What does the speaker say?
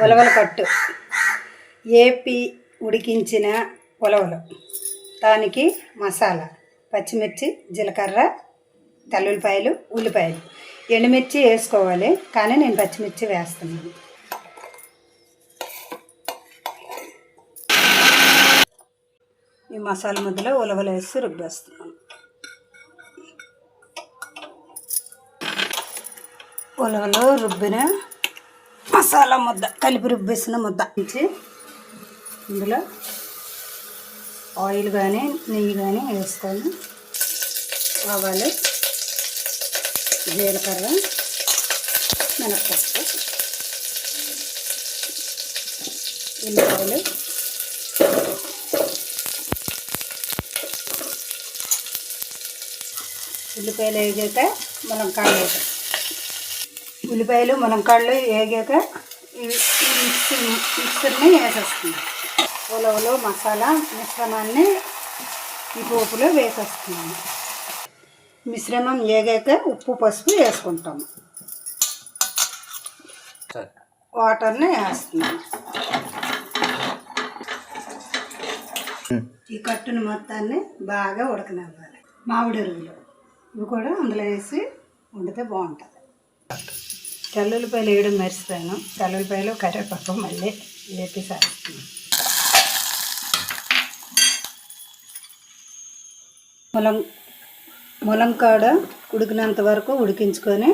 ఉలవల కట్టు ఏపి ఉడికించిన ఉలవలు, దానికి మసాలా పచ్చిమిర్చి, జీలకర్ర, తెల్లుల్లిపాయలు, ఉల్లిపాయలు, ఎండుమిర్చి వేసుకోవాలి, కానీ నేను పచ్చిమిర్చి వేస్తున్నాను. ఈ మసాలా ముద్దలో ఉలవలు వేసి రుబ్బేస్తున్నాను. ఉలవలో రుబ్బిన మసాలా ముద్ద కలిపి రుబ్బేసిన ముద్ద నుంచి ఇందులో ఆయిల్ కానీ నెయ్యి కానీ వేసుకొని ఆవాలు, జీలకర్ర, మినప్పప్పు, ఉల్లిపాయలు, ఉల్లిపాయలు వేగాక ములంకాయలు వేసాం. ఉల్లిపాయలు ములంకాయలు వేగాక ఈ మిక్సర్ని వేసేస్తుంది. ఉలవలు మసాలా మిశ్రమాన్ని ఈ పోపులో వేసేస్తున్నాము. మిశ్రమం వేగాక ఉప్పు పసుపు వేసుకుంటాము. వాటర్ని వేస్తున్నాము. ఈ కట్టును మొత్తాన్ని బాగా ఉడకనివ్వాలి. మామిడి ఎరువులు ఇవి కూడా అందులో వేసి వండితే బాగుంటుంది. తెల్లుల్లిపాయలు వేయడం మర్చిపోయాను. తెల్లుల్లిపాయలు కరివేపాకు మళ్ళీ వేపి వేస్తున్నాను. ములంకాడ ఉడికినంత వరకు ఉడికించుకొని